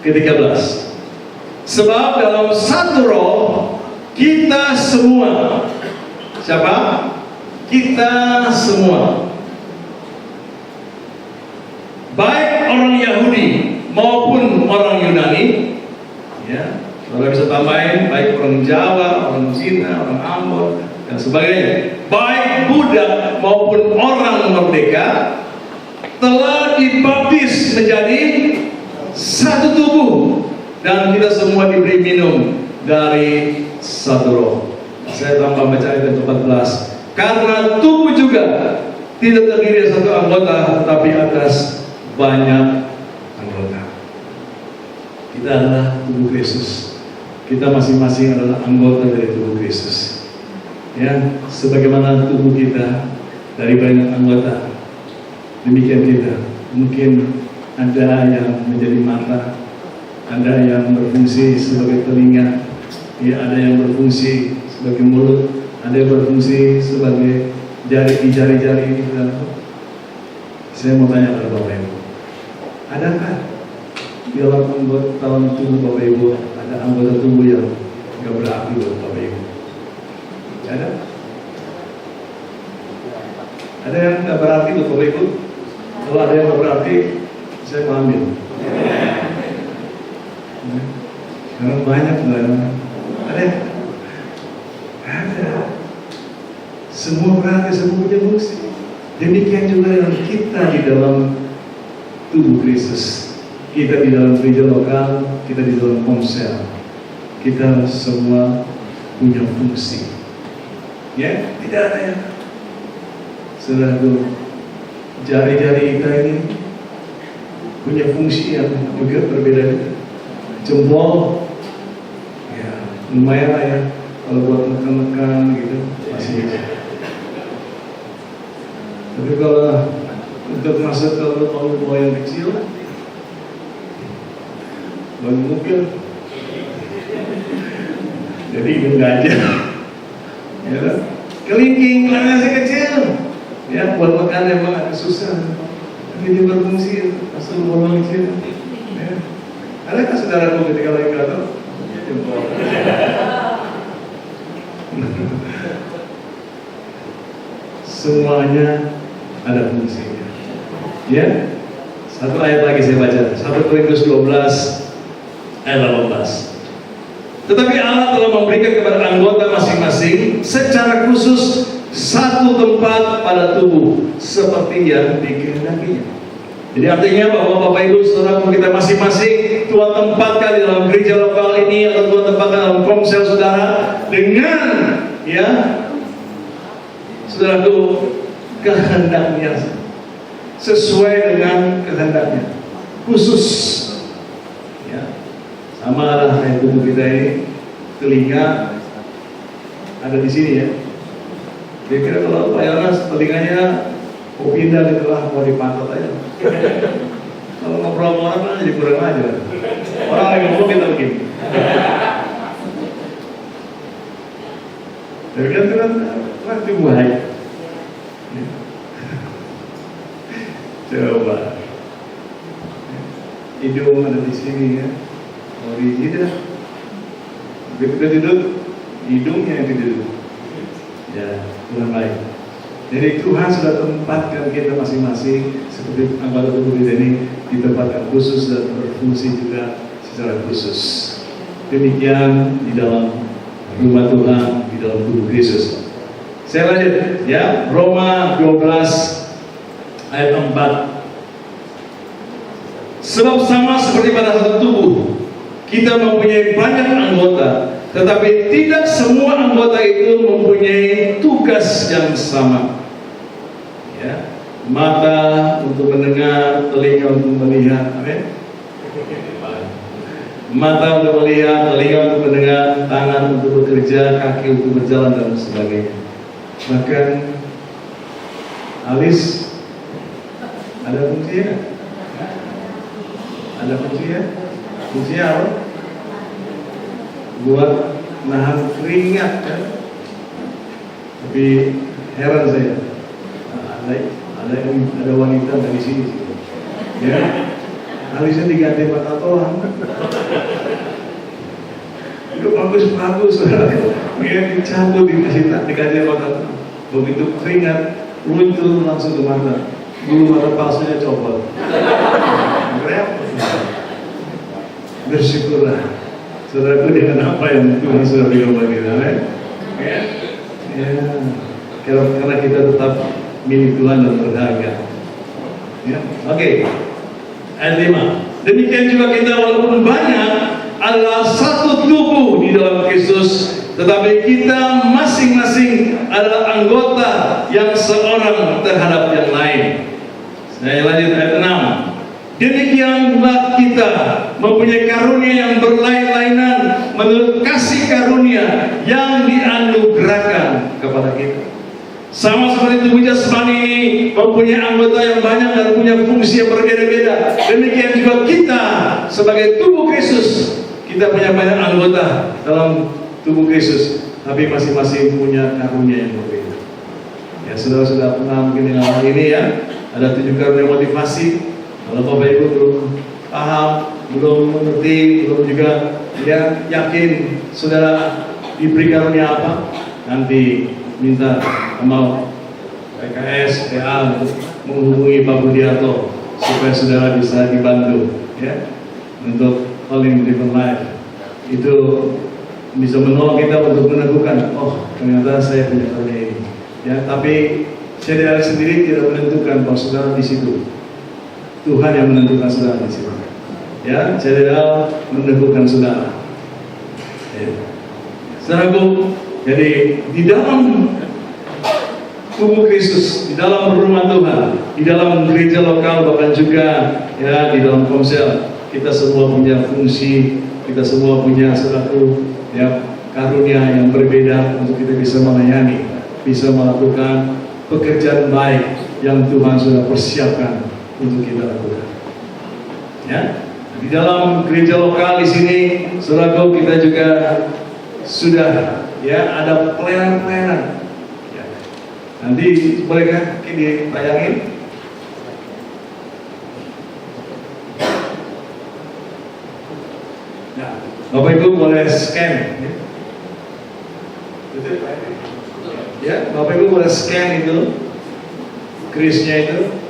ke-13. Sebab dalam satu roh kita semua, siapa? Kita semua, baik orang Yahudi maupun orang Yunani, ya, saudara bisa tambahin, baik orang Jawa, orang Cina, orang Ambon dan sebagainya, baik budak maupun orang merdeka, telah dibaptis menjadi satu tubuh, dan kita semua diberi minum dari satu roh. Saya tambah baca ayat 14. Karena tubuh juga tidak terdiri dari satu anggota, tetapi atas banyak anggota. Kita adalah tubuh Kristus. kita masing-masing adalah anggota dari tubuh Kristus. Ya, sebagaimana tubuh kita dari banyak anggota, demikian kita. Mungkin ada yang menjadi mata, ada yang berfungsi sebagai telinga, ya, ada yang berfungsi sebagai mulut, ada yang berfungsi sebagai jari-jari ini. Saya mau tanya pada Bapak Ibu, adakah di dalam tubuh Bapak Ibu ada anggota tubuh yang nggak berarti buat Bapak Ibu? Ada? Ada yang nggak berarti buat Bapak Ibu? Kalau ada yang nggak berarti, saya mau ambil. Karena banyak nggak? Ada? Ada. Semua berarti, semua punya fungsi. Demikian juga dengan kita di dalam tubuh Kristus. Kita di dalam gereja lokal, kita di dalam komsel. Kita semua punya fungsi. Ya, tidak ada yang selalu jari-jari kita ini punya fungsi yang juga berbeda. Jempol, ya lumayan lah ya, kalau buat mekan-mekan gitu masih. Tapi kalau untuk masuk ke bawah yang kecil, baru mungkin jadi hidung gajah, ya kan? Kelingking, karena masih kecil, ya buat makan emang agak susah. Tapi dia berfungsi, masuk bawah kecil. Ya. Adakah saudaraku ketika lagi gatal? Jempol. Semuanya ada fungsinya. Ya, satu ayat lagi saya baca, 1 Korintus 12 ayat 18. Tetapi Allah telah memberikan kepada anggota masing-masing secara khusus satu tempat pada tubuh seperti yang dikehendakinya. Jadi artinya bahwa Bapak Ibu Saudara kita masing-masing Tuhan tempatkan di dalam gereja lokal ini atau Tuhan tempatkan dalam komsel saudara dengan ya saudaraku kehendaknya, sesuai dengan kehendaknya khusus ya. Sama lah kayak tubuh kita ini, telinga ada di sini ya. Kira-kira kalau Pak Yonas telinganya mau pindah gitu lah, mau dipantat aja. Kalau ngobrol sama orang jadi kurang aja. Orang lagi ngomong kita begini. Tapi kan itu kan tubuh baik. Coba hidung ada di sini ya, mau di jidat, kita duduk, hidungnya yang duduk, ya kurang baik. Jadi Tuhan sudah tempatkan kita masing-masing seperti anggota tubuh kita ini ditempatkan khusus dan berfungsi juga secara khusus. Demikian di dalam rumah Tuhan, di dalam tubuh Kristus. Saya lanjut ya, Roma 12 ayat 4. Sebab sama seperti pada satu tubuh, kita mempunyai banyak anggota, tetapi tidak semua anggota itu mempunyai tugas yang sama. Ya, mata untuk mendengar, telinga untuk melihat, amin. Mata untuk melihat, telinga untuk mendengar, tangan untuk bekerja, kaki untuk berjalan dan sebagainya. Bahkan alis ada fungsinya. Ada fungsinya. Fungsinya apa? Buat nahan keringat kan. Tapi heran saya, ada wanita dari sini, ya, alisnya diganti pakai tatoan. Itu bagus, ya dicabut dikasih diganti pakai tatoan. Begitu keringat muncul langsung ke mata, bulu mata palsunya copot. Bersyukurlah saudaraku dengan apa yang Tuhan sudah berikan bagi kita, ya, karena kita tetap milik Tuhan dan berharga. Ya, oke. Ayat 5. Demikian juga kita walaupun banyak adalah satu tubuh di dalam Kristus, tetapi kita masing-masing adalah anggota yang seorang terhadap yang lain. Saya lanjut ayat 6. Demikianlah kita mempunyai karunia yang berlain-lainan menurut kasih karunia yang dianugerahkan kepada kita. Sama seperti tubuh jasmani ini mempunyai anggota yang banyak dan punya fungsi yang berbeda-beda. Demikian juga kita sebagai tubuh Kristus, kita punya banyak anggota dalam tubuh Kristus, tapi masing-masing punya karunia yang berbeda. Ya, saudara-saudara pernah mungkin dengan hal ini ya, ada 7 karunia motivasi. Kalau Bapak Ibu belum paham, belum mengerti, belum juga ya yakin saudara diberi karunia apa, nanti minta sama PKS, PA untuk menghubungi Pak Budiarto supaya saudara bisa dibantu ya untuk calling different life. Itu bisa menolong kita untuk meneguhkan, oh ternyata saya punya karunia ini. Ya, tapi saudara sendiri tidak menentukan bahwa saudara di situ. Tuhan yang menentukan saudara di situ. Ya, saudara meneguhkan saudara. Ya. Saudaraku, jadi di dalam tubuh Kristus, di dalam rumah Tuhan, di dalam gereja lokal, bahkan juga ya di dalam komsel, kita semua punya fungsi, kita semua punya satu ya karunia yang berbeda untuk kita bisa melayani, bisa melakukan pekerjaan baik yang Tuhan sudah persiapkan untuk kita lakukan. Ya, di dalam gereja lokal di sini, saudaraku, kita juga sudah ya ada pelayanan-pelayanan. Ya. Nanti bolehkah ini tayangin? Nah, Bapak Ibu boleh scan. Ya, Bapak Ibu boleh scan itu, krisnya itu.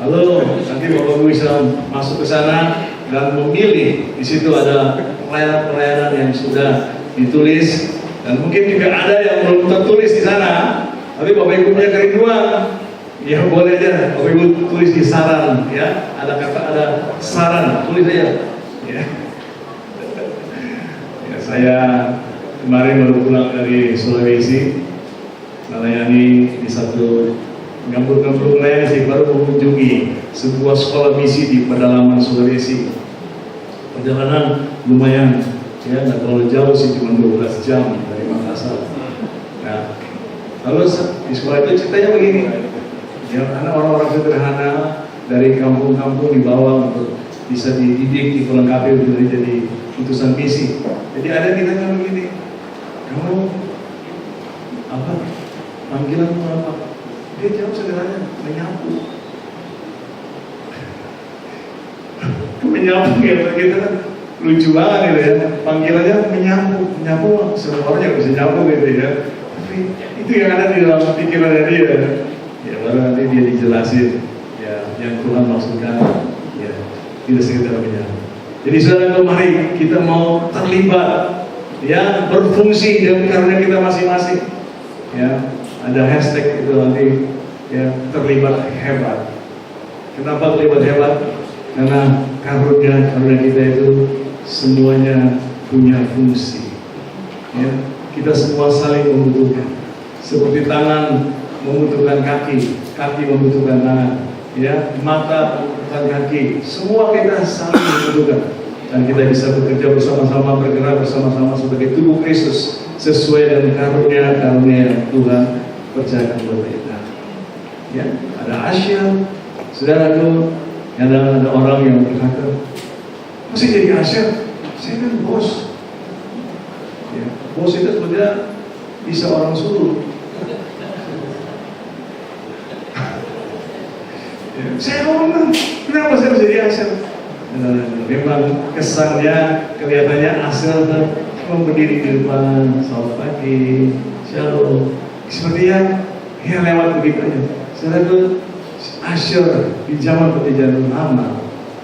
Lalu nanti Bapak Ibu bisa masuk ke sana dan memilih. Di situ ada pelayanan-pelayanan yang sudah ditulis, dan mungkin juga ada yang belum tertulis di sana. Tapi Bapak Ibu punya kerinduan, ya boleh aja Bapak Ibu tulis di saran, ya. Ada kata, ada saran, tulis aja. Ya. Ya, saya kemarin baru pulang dari Sulawesi, melayani di satu kampung-kampung lain sih, baru mengunjungi sebuah sekolah misi di pedalaman Sulawesi. Perjalanan lumayan, ya nggak terlalu jauh sih, cuma 12 jam dari Makassar. Nah, lalu di sekolah itu ceritanya begini, ya karena orang-orang sederhana dari kampung-kampung dibawa untuk bisa dididik, dilengkapi untuk jadi utusan misi. Jadi ada yang ditanya begini, kamu apa? Panggilanmu apa? Dia jawab sederhana, menyapu. Menyapu ya, kita kan lucu banget gitu ya. Panggilannya menyapu semua orang yang bisa nyapu gitu ya. Tapi itu yang ada di dalam pikirannya dia. Ya baru nanti dia dijelasin ya yang Tuhan maksudkan ya tidak sekedar menyapu. Jadi saudara, mari kita mau terlibat ya, berfungsi dengan karunia kita masing-masing. Ya, ada hashtag itu nanti ya, terlibat hebat. Kenapa terlibat hebat? Karena karunia kita itu semuanya punya fungsi. Ya, kita semua saling membutuhkan. Seperti tangan membutuhkan kaki, kaki membutuhkan tangan, ya, mata membutuhkan kaki. Semua kita saling membutuhkan, dan kita bisa bekerja bersama-sama, bergerak bersama-sama sebagai tubuh Kristus sesuai dengan karunia yang Tuhan percayakan kepada kita. Ya, ada Asia, saudaraku, ada orang yang berkata, masih jadi Asia? Saya kan bos. Ya, bos itu sebenarnya bisa orang suruh. Ya, saya ngomong, kenapa saya bisa jadi Asia? Memang kesannya, kelihatannya Asia cuma berdiri di depan, selamat pagi, shalom. Sepertinya ya lewat begitu aja. Saudaraku, Asyur di zaman perjanjian lama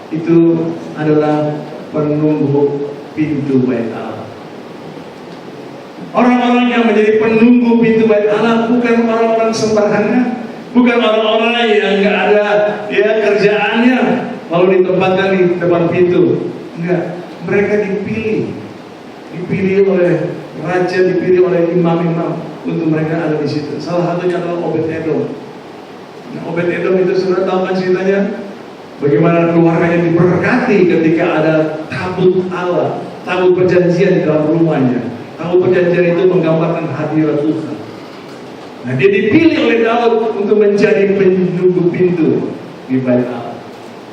itu adalah penunggu pintu bait Allah. Orang-orang yang menjadi penunggu pintu bait Allah bukan orang-orang sembarangan, bukan orang-orang yang nggak ada ya kerjaannya lalu ditempatkan di depan pintu. Enggak, mereka dipilih oleh raja, dipilih oleh imam-imam untuk mereka ada di situ. Salah satunya adalah Obed Edom. Nah, Obed Edom itu sudah tahu kan ceritanya? Bagaimana keluarganya diberkati ketika ada tabut Allah, tabut perjanjian di dalam rumahnya. Tabut perjanjian itu menggambarkan hadirat Tuhan. Nah, dia dipilih oleh Daud untuk menjadi penunggu pintu di bait Allah.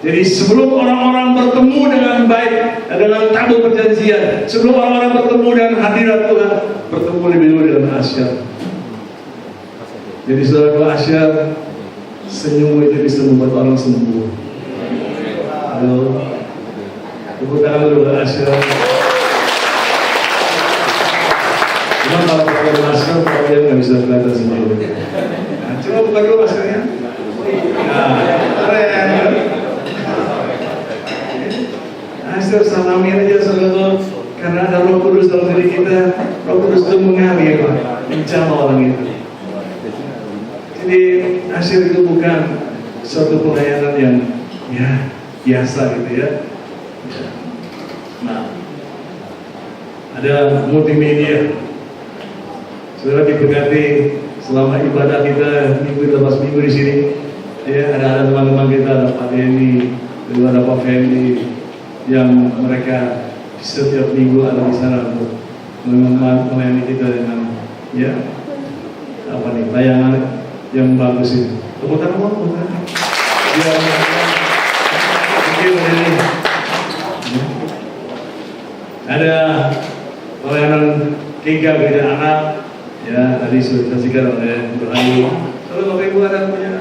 Jadi sebelum orang-orang bertemu dengan baik, dengan tabut perjanjian, sebelum orang-orang bertemu dengan hadirat Tuhan, bertemu lebih dulu dengan Asyar. Jadi saudara Asyar, senyum itu bisa membuat orang sembuh. Halo, tepuk tangan dulu Asyar. Cuma kalau pakai masker, kalian nggak bisa kelihatan senyum. Nah, coba buka dulu maskernya. Nah, keren. Asyar salamin aja saudara, karena ada Roh Kudus dalam diri kita. Roh Kudus itu mengalir, menjamah orang itu. Jadi Asyar itu bukan suatu pelayanan yang biasa gitu ya. Nah, ada multimedia. Saudara diberkati selama ibadah kita minggu lepas minggu di sini. Ya, ada teman-teman kita, ada Pak Denny, ada Pak Fendi, yang mereka setiap minggu ada di sana untuk melayani kita dengan tayangan yang bagus ini. Tepuk tangan, tepuk tangan. Ada pelayanan Kika beda anak, ya tadi sudah disaksikan oleh Ibu. Kalau Bapak Ibu ada punya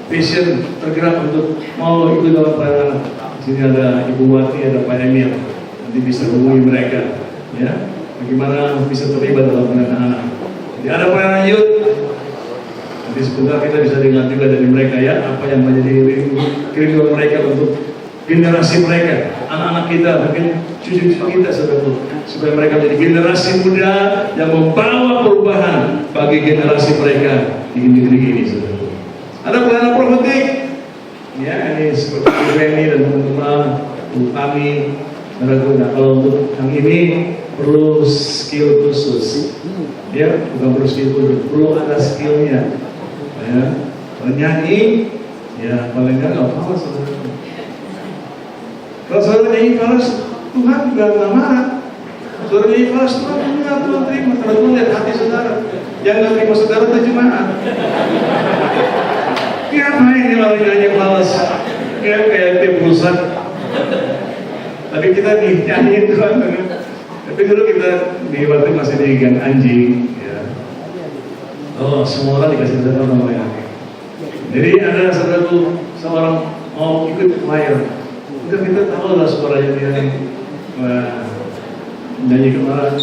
vision tergerak untuk mau ikut dalam pelayanan, di sini ada Ibu Wati, ada Pak Emil, nanti bisa hubungi mereka, ya. Bagaimana bisa terlibat dalam pelayanan anak. Jadi ada pelayanan youth. Nanti sebentar kita bisa dengar juga dari mereka ya, apa yang menjadi kerinduan mereka untuk generasi mereka, anak-anak kita, mungkin cucu-cucu kita supaya mereka menjadi generasi muda yang membawa perubahan bagi generasi mereka di negeri ini. Ada pelayanan profetik, ya ini seperti Reni dan teman-teman, kami, kalau untuk yang ini perlu skill khusus, ya bukan perlu skill khusus, perlu ada skillnya. Ya, nyanyi, ya paling nggak apa-apa saudara. Kalau saudara nyanyi falas, Tuhan juga nggak marah. Saudara nyanyi falas, Tuhan terima. Karena Tuhan lihat hati saudara. Yang nggak terima saudara itu jemaat. Ngapain dia malah nyanyi falas? Kayak tim pusat. Tapi kita nih nyanyi Tuhan. Tapi dulu kita di waktu masih di Gang Anjing. Oh, semua orang dikasih data namanya. Jadi ada satu seorang mau ikut choir. Udah kita tahu lah suaranya dia nyanyi kemarin,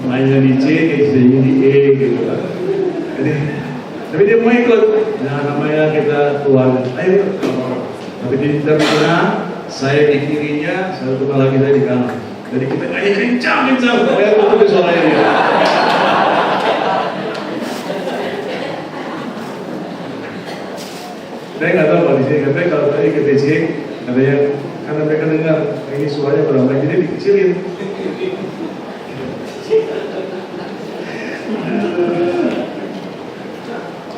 mainnya di C, kayak nyanyi di E gitu kan. Jadi, tapi dia mau ikut. Nah, namanya kita tuan. Ayo. Tapi di tengah, saya di kirinya, satu lagi saya di kanan. Jadi kita nyanyi kencang, supaya betul suaranya dia. Saya nggak tahu Pak di sini, katanya kalau tadi ke TC, katanya karena mereka dengar ini suaranya kurang baik, jadi dikecilin.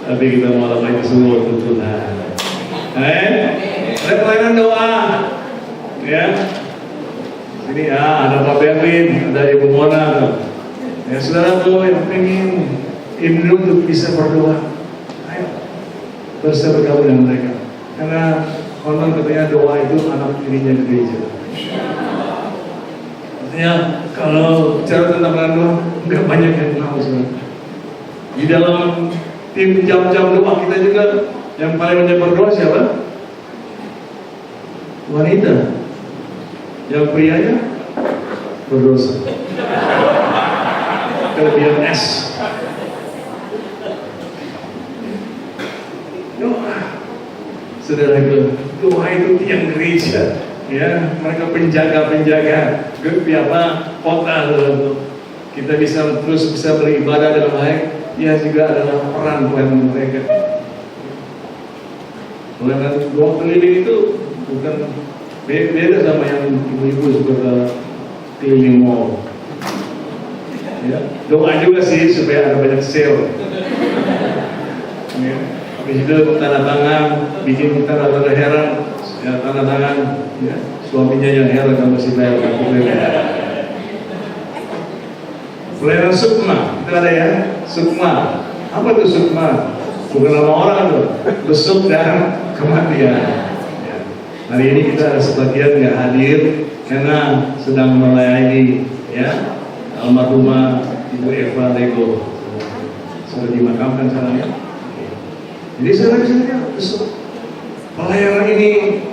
Tapi kita malah baik semua untuk Tuhan. Ada pelayanan doa, ya. Ini ada Pak Berlin, ada Ibu Mona. Ya saudara tuh yang pengen induk untuk bisa berdoa. Bersama bergabung dengan mereka, karena konon katanya doa itu anak tirinya gereja. Artinya kalau bicara tentang doa, nggak banyak yang tahu sebenarnya. Di dalam tim jam-jam doa kita juga yang paling banyak berdoa siapa? Wanita. Yang prianya berdosa. Kelebihan S. Saudara doa itu tiang gereja, ya mereka penjaga kota. Kita terus bisa beribadah dengan baik. Ya juga adalah peran mereka. Pelayanan doa keliling itu bukan beda sama yang ibu-ibu suka keliling mall. Ya, doa juga sih supaya ada banyak sale. Ya. Habis itu tanda tangan, bikin tanda heran, ya, tanda tangan, ya. Suaminya yang heran kamu masih bayar pelayanan sukma, itu ada ya, sukma. Apa itu sukma? Bukan nama orang tuh, besuk dan kematian. Ya. Hari ini kita ada sebagian nggak hadir karena sedang melayani, ya, almarhumah Ibu Eva Lego sudah dimakamkan sana ya. Jadi saudara-saudara, besok pelayanan ini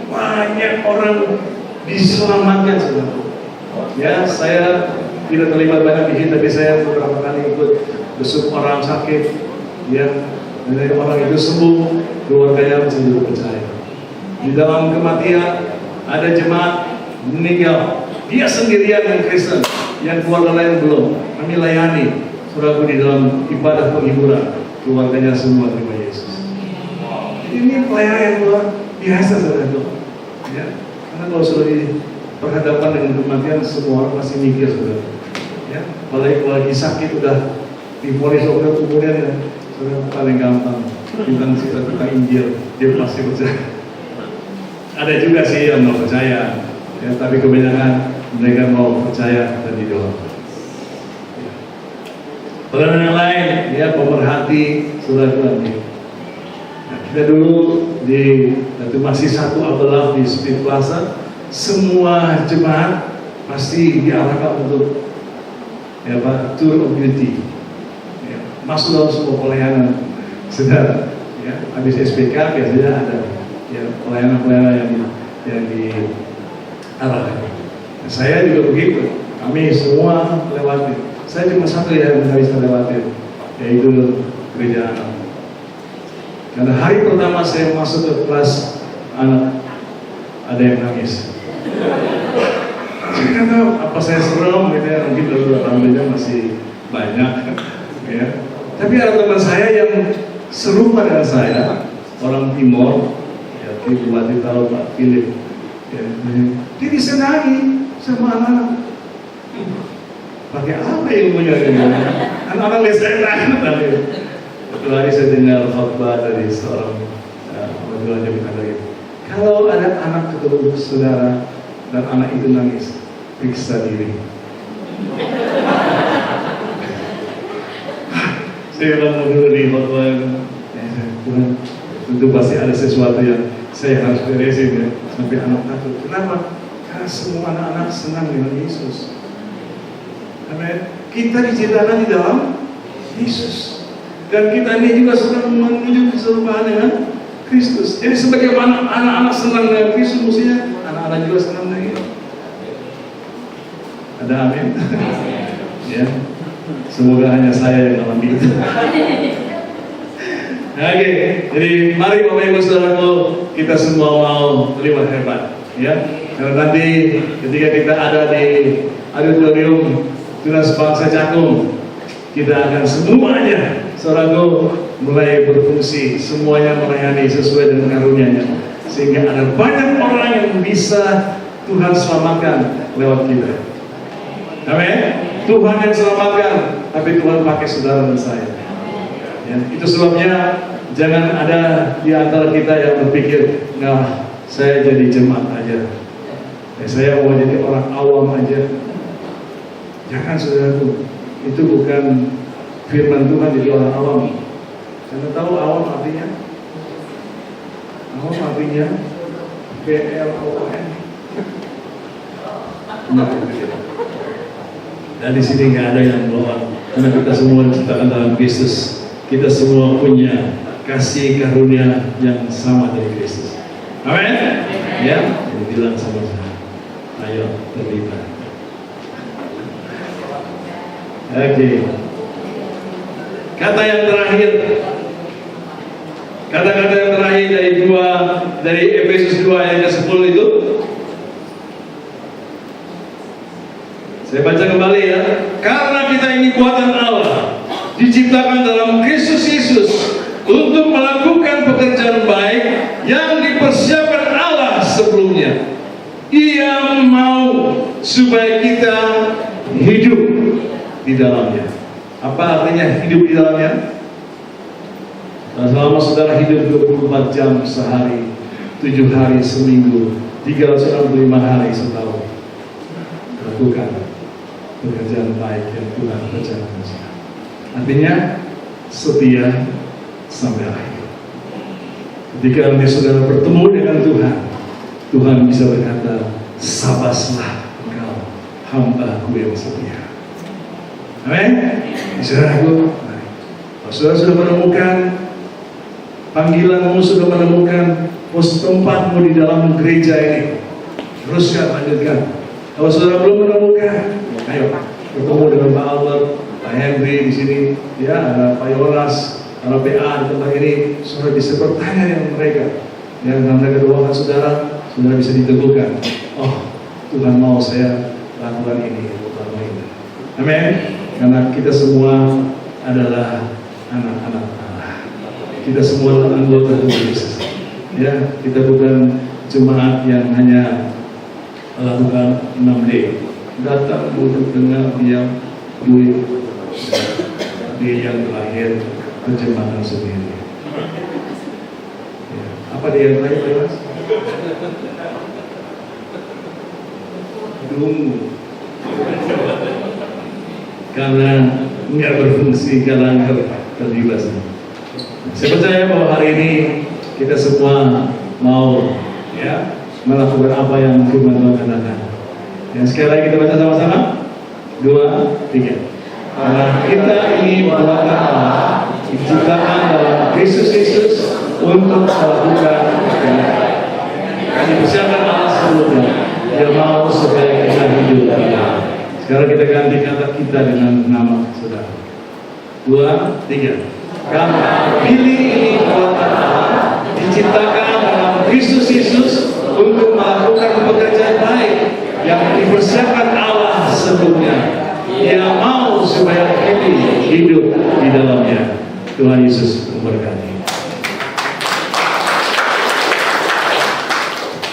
banyak orang diselamatkan saudara. Ya, saya tidak terlibat banyak di sini, tapi saya beberapa kali ikut besuk orang sakit, ya, dan dari orang itu sembuh, keluarganya menjadi percaya. Di dalam kematian ada jemaat meninggal, dia sendirian yang Kristen, yang keluarga lain belum. Kami layani, saudaraku, di dalam ibadah penghiburan, keluarganya semua terima Yesus. Ini pelayanan yang luar biasa saudaraku, ya. Karena kalau sudah berhadapan dengan kematian, semua orang masih mikir saudara. Ya, apalagi kalau lagi sakit udah divonis oleh kemudian ya, saudara paling gampang bilang kita tentang Injil, dia pasti percaya. Ada juga sih yang mau percaya, ya, tapi kebanyakan mereka mau percaya dan didoa. Ya. Pelayanan yang lain, ya, pemerhati saudara ini. Nah, kita dulu di itu masih satu Abdullah di Speed Plaza, semua jemaat pasti diarahkan untuk, ya Pak, tour of duty, ya, masuk dalam semua pelayanan, saudara. Ya, habis SPK biasanya ada, ya, pelayanan yang diarahkan. Nah, saya juga begitu, kami semua lewati. Saya cuma satu yang nggak bisa lewati, yaitu gereja anak. Karena hari pertama saya masuk ke kelas anak, ada yang nangis. Saya nggak tahu apa saya serem gitu ya, mungkin dulu alhamdulillah masih banyak, ya. Tapi ada teman saya yang serupa dengan saya, orang Timor, ya, Bupati tahu Pak Philip, ya. Dia disenangi sama anak-anak. Pakai apa ilmunya? Anak-anak lihat saya tadi. Satu hari saya dengar khotbah dari seorang penjual jaminan lagi. Kalau ada anak ketemu saudara dan anak itu nangis, periksa diri. Saya bilang mau dulu di khotbah, Tuhan, tentu pasti ada sesuatu yang saya harus beresin ya, sampai anak takut. Kenapa? Karena semua anak-anak senang dengan Yesus. Karena kita diciptakan di dalam Yesus, dan kita ini juga sedang menuju keserupaan dengan Kristus. Jadi sebagaimana anak-anak senang dengan Kristus, mestinya anak-anak juga senang dengan itu. Ada amin? Ya, semoga hanya saya yang alami itu. Oke, jadi mari Bapak Ibu Saudaraku, kita semua mau terlibat hebat, ya. Karena nanti ketika kita ada di auditorium Tunas Bangsa Cakung, kita akan semuanya, saudaraku, mulai berfungsi, semuanya melayani sesuai dengan karunia-Nya, sehingga ada banyak orang yang bisa Tuhan selamatkan lewat kita. Amin. Tuhan yang selamatkan, tapi Tuhan pakai saudara dan saya. Ya, itu sebabnya jangan ada di antara kita yang berpikir, nah, saya jadi jemaat aja, ya, saya mau jadi orang awam aja. Jangan saudaraku, itu bukan firman Tuhan jadi orang awam. Anda tahu awam artinya? Awam artinya BLON. Nah, dan di sini nggak ada yang bohong, karena kita semua diciptakan dalam Kristus. Kita semua punya kasih karunia yang sama dari Kristus. Amin. Ya, jadi bilang sama-sama, ayo terlibat. Oke. Kata yang terakhir, kata-kata yang terakhir dari Efesus 2 ayat 10 itu, saya baca kembali ya. Karena kita ini buatan Allah, diciptakan dalam Kristus Yesus untuk melakukan pekerjaan baik yang dipersiapkan Allah sebelumnya. Ia mau supaya kita hidup di dalamnya. Apa artinya hidup di dalamnya? Selama saudara hidup 24 jam sehari, 7 hari seminggu, 365 hari setahun, lakukan pekerjaan baik yang Tuhan kerjakan. Artinya setia sampai akhir. Ketika nanti saudara bertemu dengan Tuhan, Tuhan bisa berkata, sabaslah engkau, hamba-Ku yang setia. Amin. Saudaraku, kalau saudara sudah menemukan panggilanmu, sudah menemukan tempatmu di dalam gereja ini, teruskan, lanjutkan. Kalau saudara belum menemukan, ayo bertemu dengan Pak Albert, Pak Henry di sini, ya, ada Pak Yonas, ada PA di tempat ini. Saudara bisa bertanya dengan mereka, ya, dan mereka doakan saudara bisa diteguhkan. Oh, Tuhan mau saya lakukan ini, lakukan ini. Amin. Karena kita semua adalah anak-anak Allah. Kita semua adalah anggota tubuh Yesus. Ya, kita bukan jemaat yang hanya melakukan 6D, datang, duduk, dengar, diam, duit, dia yang terakhir terjemahkan sendiri. Ya. Apa dia yang terakhir, Mas? Dungu. Karena nggak berfungsi, karena terlibat. Saya percaya bahwa hari ini kita semua mau, ya, melakukan apa yang Tuhan katakan. Yang sekali lagi kita baca sama-sama. 2, 3. Karena kita ini buatan Allah, diciptakan dalam Kristus Yesus untuk melakukan kebenaran. Yang dipersiapkan Allah sebelumnya. Dia mau supaya kita hidup. Sekarang kita ganti kata kita dengan nama saudara. 2, 3. Karena pilih ini buatan Allah, diciptakan dalam Kristus Yesus untuk melakukan pekerjaan baik yang dipersiapkan Allah sebelumnya. Dia mau supaya kita hidup di dalamnya. Tuhan Yesus memberkati.